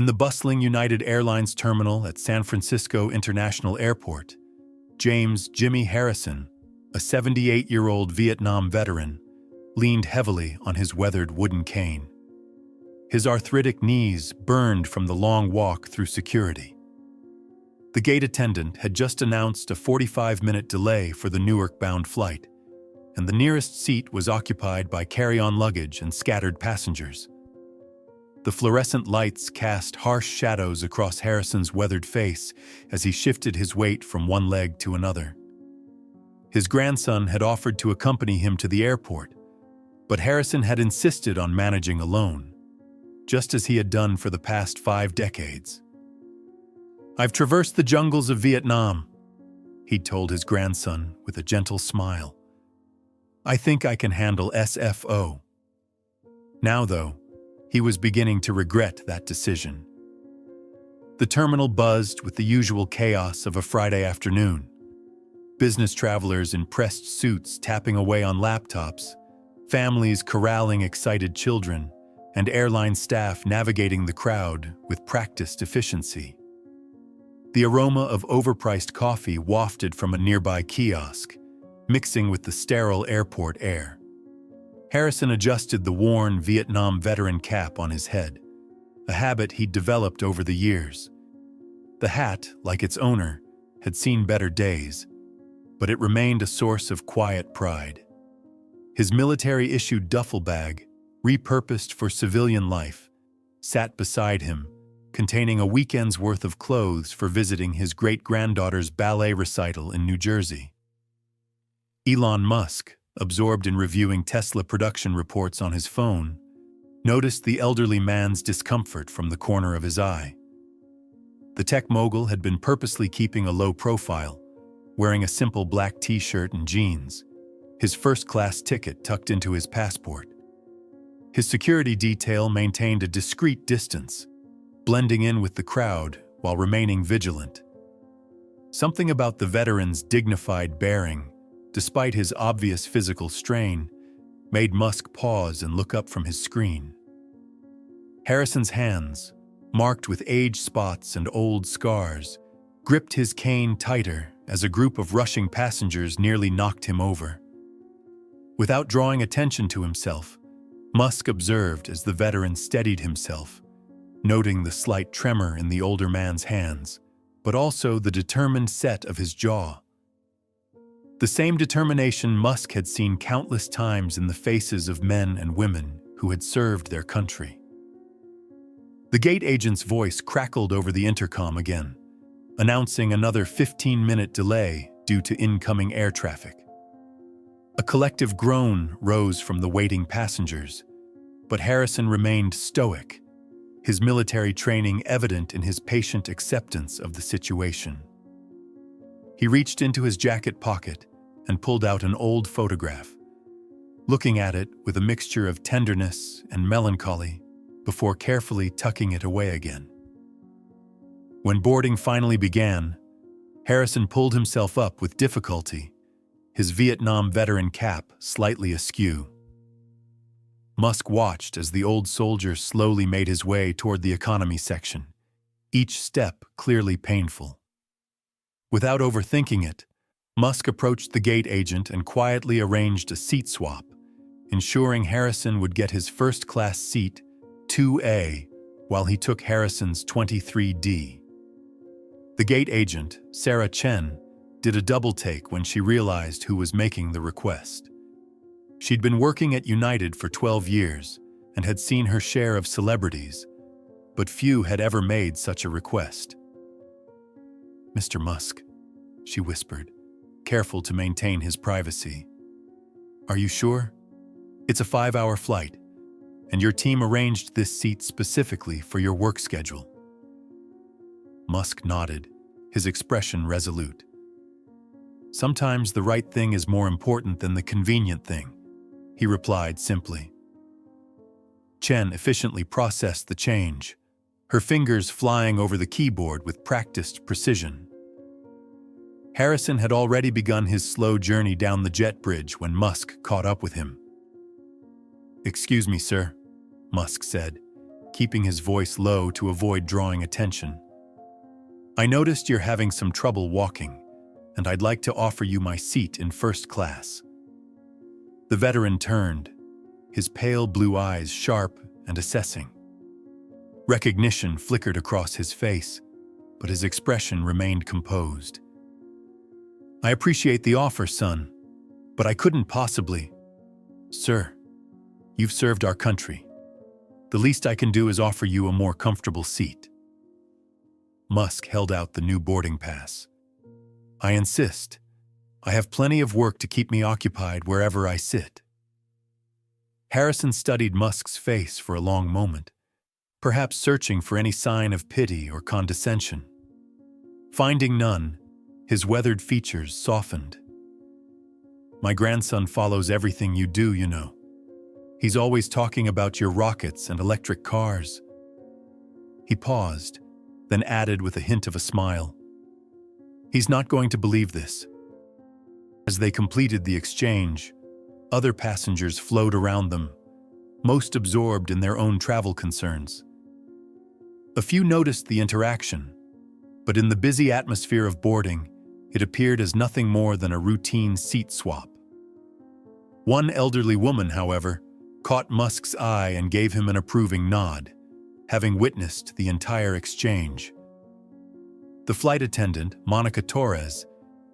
In the bustling United Airlines terminal at San Francisco International Airport, James "Jimmy" Harrison, a 78-year-old Vietnam veteran, leaned heavily on his weathered wooden cane. His arthritic knees burned from the long walk through security. The gate attendant had just announced a 45-minute delay for the Newark-bound flight, and the nearest seat was occupied by carry-on luggage and scattered passengers. The fluorescent lights cast harsh shadows across Harrison's weathered face as he shifted his weight from one leg to another. His grandson had offered to accompany him to the airport, but Harrison had insisted on managing alone, just as he had done for the past 5 decades. "I've traversed the jungles of Vietnam," he'd told his grandson with a gentle smile. "I think I can handle SFO." Now, though, he was beginning to regret that decision. The terminal buzzed with the usual chaos of a Friday afternoon. Business travelers in pressed suits tapping away on laptops, families corralling excited children, and airline staff navigating the crowd with practiced efficiency. The aroma of overpriced coffee wafted from a nearby kiosk, mixing with the sterile airport air. Harrison adjusted the worn Vietnam veteran cap on his head, a habit he'd developed over the years. The hat, like its owner, had seen better days, but it remained a source of quiet pride. His military-issued duffel bag, repurposed for civilian life, sat beside him, containing a weekend's worth of clothes for visiting his great-granddaughter's ballet recital in New Jersey. Elon Musk, absorbed in reviewing Tesla production reports on his phone, noticed the elderly man's discomfort from the corner of his eye. The tech mogul had been purposely keeping a low profile, wearing a simple black t-shirt and jeans, his first-class ticket tucked into his passport. His security detail maintained a discreet distance, blending in with the crowd while remaining vigilant. Something about the veteran's dignified bearing, despite his obvious physical strain, made Musk pause and look up from his screen. Harrison's hands, marked with age spots and old scars, gripped his cane tighter as a group of rushing passengers nearly knocked him over. Without drawing attention to himself, Musk observed as the veteran steadied himself, noting the slight tremor in the older man's hands, but also the determined set of his jaw. The same determination Musk had seen countless times in the faces of men and women who had served their country. The gate agent's voice crackled over the intercom again, announcing another 15-minute delay due to incoming air traffic. A collective groan rose from the waiting passengers, but Harrison remained stoic, his military training evident in his patient acceptance of the situation. He reached into his jacket pocket and pulled out an old photograph, looking at it with a mixture of tenderness and melancholy before carefully tucking it away again. When boarding finally began, Harrison pulled himself up with difficulty, his Vietnam veteran cap slightly askew. Musk watched as the old soldier slowly made his way toward the economy section, each step clearly painful. Without overthinking it, Musk approached the gate agent and quietly arranged a seat swap, ensuring Harrison would get his first-class seat, 2A, while he took Harrison's 23D. The gate agent, Sarah Chen, did a double-take when she realized who was making the request. She'd been working at United for 12 years and had seen her share of celebrities, but few had ever made such a request. "Mr. Musk," she whispered, careful to maintain his privacy. "Are you sure? It's a 5-hour flight, and your team arranged this seat specifically for your work schedule." Musk nodded, his expression resolute. "Sometimes the right thing is more important than the convenient thing," he replied simply. Chen efficiently processed the change, her fingers flying over the keyboard with practiced precision. Harrison had already begun his slow journey down the jet bridge when Musk caught up with him. "Excuse me, sir," Musk said, keeping his voice low to avoid drawing attention. "I noticed you're having some trouble walking, and I'd like to offer you my seat in first class." The veteran turned, his pale blue eyes sharp and assessing. Recognition flickered across his face, but his expression remained composed. "I appreciate the offer, son, but I couldn't possibly." "Sir, you've served our country. The least I can do is offer you a more comfortable seat." Musk held out the new boarding pass. "I insist. I have plenty of work to keep me occupied wherever I sit." Harrison studied Musk's face for a long moment, perhaps searching for any sign of pity or condescension. Finding none, his weathered features softened. "My grandson follows everything you do, you know. He's always talking about your rockets and electric cars." He paused, then added with a hint of a smile, "He's not going to believe this." As they completed the exchange, other passengers flowed around them, most absorbed in their own travel concerns. A few noticed the interaction, but in the busy atmosphere of boarding, it appeared as nothing more than a routine seat swap. One elderly woman, however, caught Musk's eye and gave him an approving nod, having witnessed the entire exchange. The flight attendant, Monica Torres,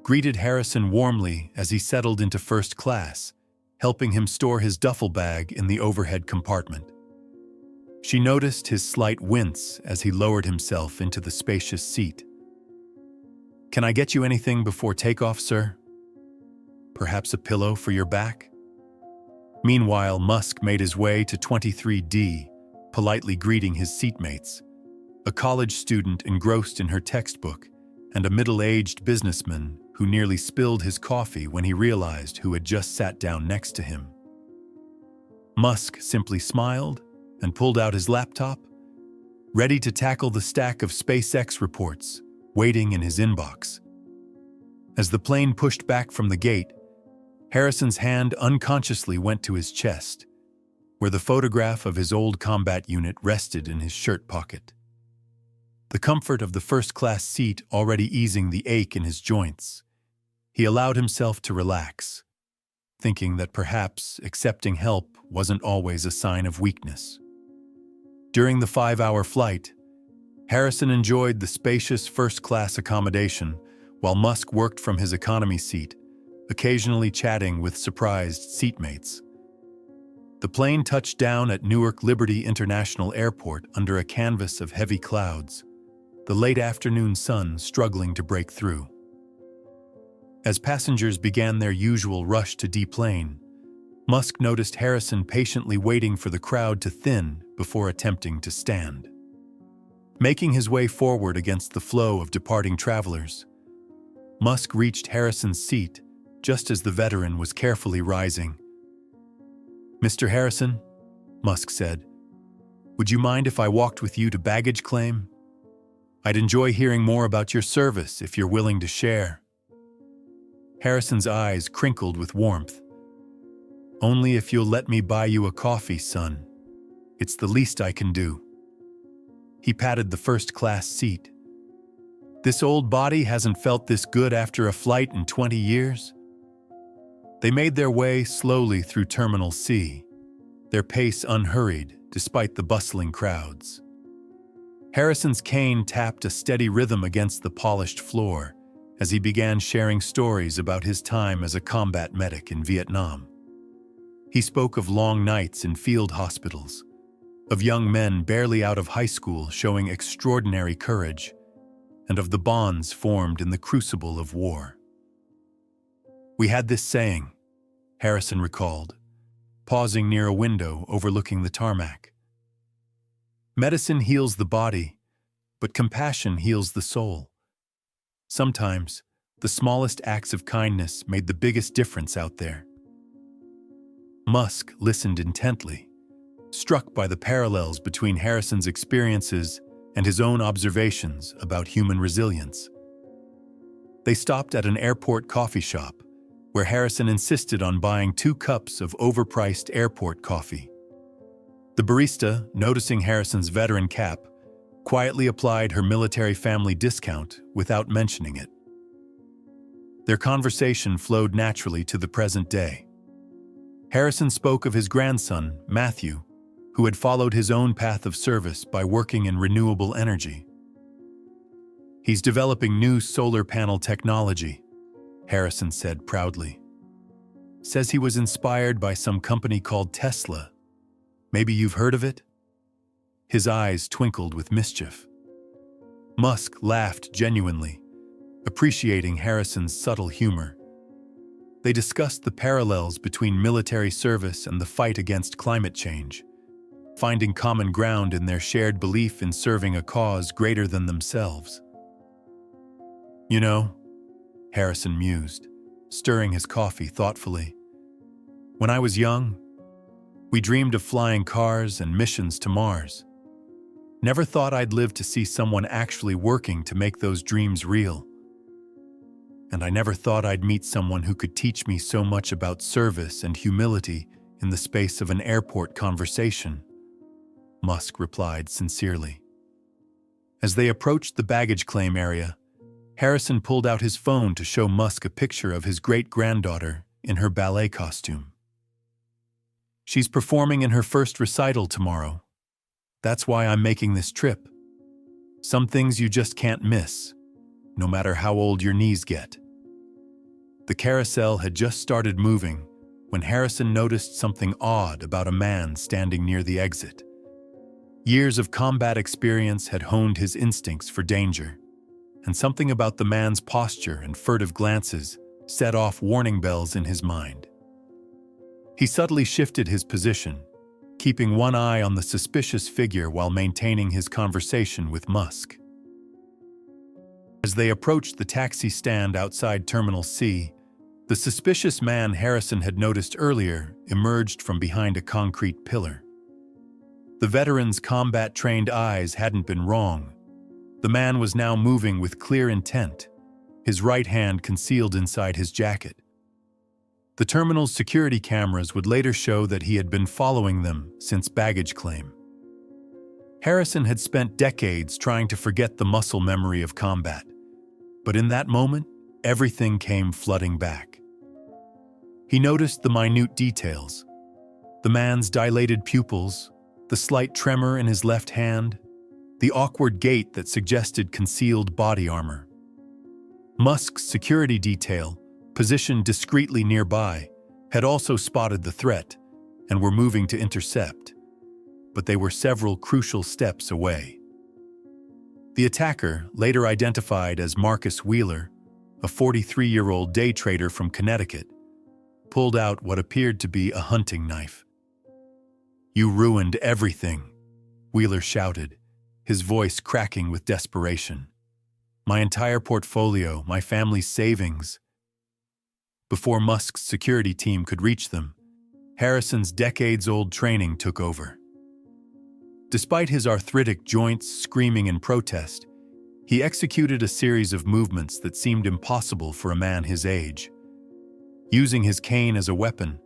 greeted Harrison warmly as he settled into first class, helping him store his duffel bag in the overhead compartment. She noticed his slight wince as he lowered himself into the spacious seat. "Can I get you anything before takeoff, sir? Perhaps a pillow for your back?" Meanwhile, Musk made his way to 23D, politely greeting his seatmates, a college student engrossed in her textbook, and a middle-aged businessman who nearly spilled his coffee when he realized who had just sat down next to him. Musk simply smiled and pulled out his laptop, ready to tackle the stack of SpaceX reports waiting in his inbox. As the plane pushed back from the gate, Harrison's hand unconsciously went to his chest, where the photograph of his old combat unit rested in his shirt pocket. The comfort of the first-class seat already easing the ache in his joints, he allowed himself to relax, thinking that perhaps accepting help wasn't always a sign of weakness. During the 5-hour flight, Harrison enjoyed the spacious first-class accommodation while Musk worked from his economy seat, occasionally chatting with surprised seatmates. The plane touched down at Newark Liberty International Airport under a canvas of heavy clouds, the late afternoon sun struggling to break through. As passengers began their usual rush to deplane, Musk noticed Harrison patiently waiting for the crowd to thin before attempting to stand. Making his way forward against the flow of departing travelers, Musk reached Harrison's seat just as the veteran was carefully rising. "Mr. Harrison," Musk said, "would you mind if I walked with you to baggage claim? I'd enjoy hearing more about your service if you're willing to share." Harrison's eyes crinkled with warmth. "Only if you'll let me buy you a coffee, son. It's the least I can do." He patted the first-class seat. "This old body hasn't felt this good after a flight in 20 years." They made their way slowly through Terminal C, their pace unhurried despite the bustling crowds. Harrison's cane tapped a steady rhythm against the polished floor as he began sharing stories about his time as a combat medic in Vietnam. He spoke of long nights in field hospitals, of young men barely out of high school showing extraordinary courage, and of the bonds formed in the crucible of war. "We had this saying," Harrison recalled, pausing near a window overlooking the tarmac. "Medicine heals the body, but compassion heals the soul." Sometimes, the smallest acts of kindness made the biggest difference out there. Musk listened intently, struck by the parallels between Harrison's experiences and his own observations about human resilience. They stopped at an airport coffee shop, where Harrison insisted on buying 2 cups of overpriced airport coffee. The barista, noticing Harrison's veteran cap, quietly applied her military family discount without mentioning it. Their conversation flowed naturally to the present day. Harrison spoke of his grandson, Matthew, who had followed his own path of service by working in renewable energy. "He's developing new solar panel technology," Harrison said proudly. "Says he was inspired by some company called Tesla. Maybe you've heard of it?" His eyes twinkled with mischief. Musk laughed genuinely, appreciating Harrison's subtle humor. They discussed the parallels between military service and the fight against climate change, finding common ground in their shared belief in serving a cause greater than themselves. "You know," Harrison mused, stirring his coffee thoughtfully, "when I was young, we dreamed of flying cars and missions to Mars. Never thought I'd live to see someone actually working to make those dreams real. And I never thought I'd meet someone who could teach me so much about service and humility in the space of an airport conversation," Musk replied sincerely. As they approached the baggage claim area, Harrison pulled out his phone to show Musk a picture of his great-granddaughter in her ballet costume. "She's performing in her first recital tomorrow. That's why I'm making this trip. Some things you just can't miss, no matter how old your knees get." The carousel had just started moving when Harrison noticed something odd about a man standing near the exit. Years of combat experience had honed his instincts for danger, and something about the man's posture and furtive glances set off warning bells in his mind. He subtly shifted his position, keeping one eye on the suspicious figure while maintaining his conversation with Musk. As they approached the taxi stand outside Terminal C, the suspicious man Harrison had noticed earlier emerged from behind a concrete pillar. The veteran's combat-trained eyes hadn't been wrong. The man was now moving with clear intent, his right hand concealed inside his jacket. The terminal's security cameras would later show that he had been following them since baggage claim. Harrison had spent decades trying to forget the muscle memory of combat, but in that moment, everything came flooding back. He noticed the minute details: the man's dilated pupils, the slight tremor in his left hand, the awkward gait that suggested concealed body armor. Musk's security detail, positioned discreetly nearby, had also spotted the threat and were moving to intercept, but they were several crucial steps away. The attacker, later identified as Marcus Wheeler, a 43-year-old day trader from Connecticut, pulled out what appeared to be a hunting knife. "You ruined everything," Wheeler shouted, his voice cracking with desperation. "My entire portfolio, my family's savings." Before Musk's security team could reach them, Harrison's decades-old training took over. Despite his arthritic joints screaming in protest, he executed a series of movements that seemed impossible for a man his age. Using his cane as a weapon,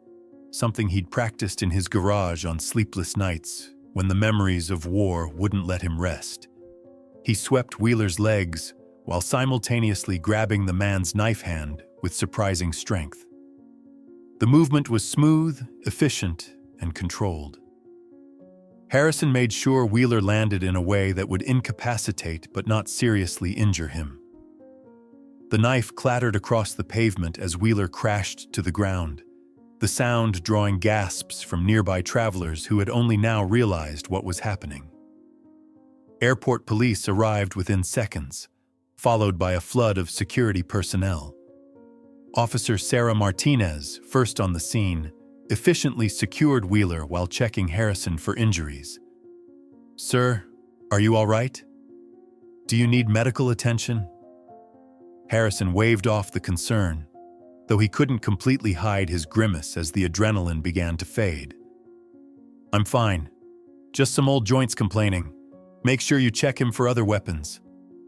something he'd practiced in his garage on sleepless nights when the memories of war wouldn't let him rest, he swept Wheeler's legs while simultaneously grabbing the man's knife hand with surprising strength. The movement was smooth, efficient, and controlled. Harrison made sure Wheeler landed in a way that would incapacitate but not seriously injure him. The knife clattered across the pavement as Wheeler crashed to the ground, the sound drawing gasps from nearby travelers who had only now realized what was happening. Airport police arrived within seconds, followed by a flood of security personnel. Officer Sarah Martinez, first on the scene, efficiently secured Wheeler while checking Harrison for injuries. "Sir, are you all right? Do you need medical attention?" Harrison waved off the concern, though he couldn't completely hide his grimace as the adrenaline began to fade. "I'm fine. Just some old joints complaining. Make sure you check him for other weapons.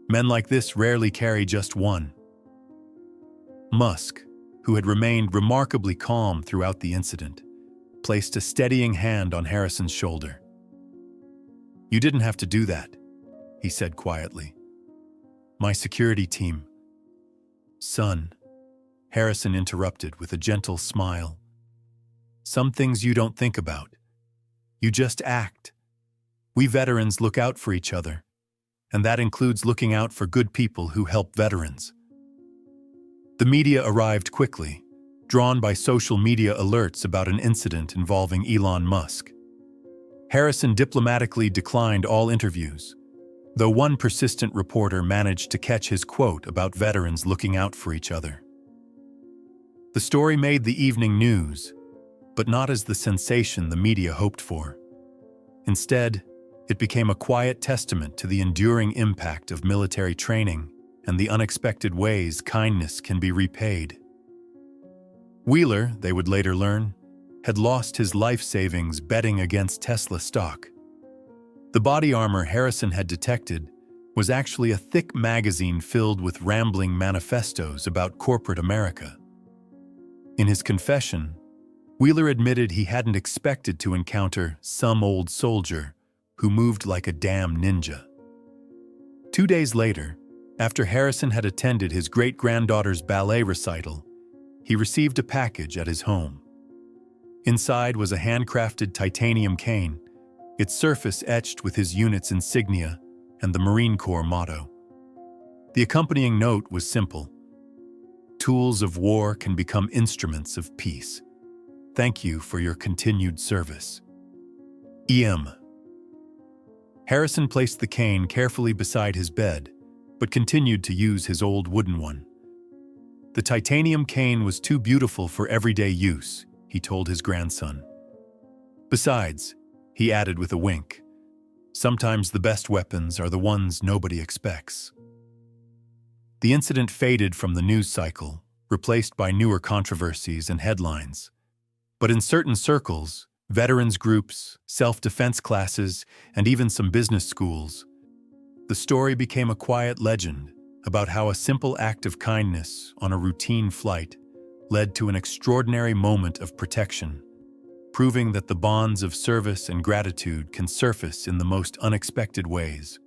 Men like this rarely carry just one." Musk, who had remained remarkably calm throughout the incident, placed a steadying hand on Harrison's shoulder. "You didn't have to do that," he said quietly. "My security team." "Son," Harrison interrupted with a gentle smile. "Some things you don't think about. You just act. We veterans look out for each other, and that includes looking out for good people who help veterans." The media arrived quickly, drawn by social media alerts about an incident involving Elon Musk. Harrison diplomatically declined all interviews, though one persistent reporter managed to catch his quote about veterans looking out for each other. The story made the evening news, but not as the sensation the media hoped for. Instead, it became a quiet testament to the enduring impact of military training and the unexpected ways kindness can be repaid. Wheeler, they would later learn, had lost his life savings betting against Tesla stock. The body armor Harrison had detected was actually a thick magazine filled with rambling manifestos about corporate America. In his confession, Wheeler admitted he hadn't expected to encounter some old soldier who moved like a damn ninja. 2 days later, after Harrison had attended his great-granddaughter's ballet recital, he received a package at his home. Inside was a handcrafted titanium cane, its surface etched with his unit's insignia and the Marine Corps motto. The accompanying note was simple: "Tools of war can become instruments of peace. Thank you for your continued service. E.M." Harrison placed the cane carefully beside his bed, but continued to use his old wooden one. The titanium cane was too beautiful for everyday use, he told his grandson. Besides, he added with a wink, sometimes the best weapons are the ones nobody expects. The incident faded from the news cycle, replaced by newer controversies and headlines. But in certain circles, veterans groups, self-defense classes, and even some business schools, the story became a quiet legend about how a simple act of kindness on a routine flight led to an extraordinary moment of protection, proving that the bonds of service and gratitude can surface in the most unexpected ways.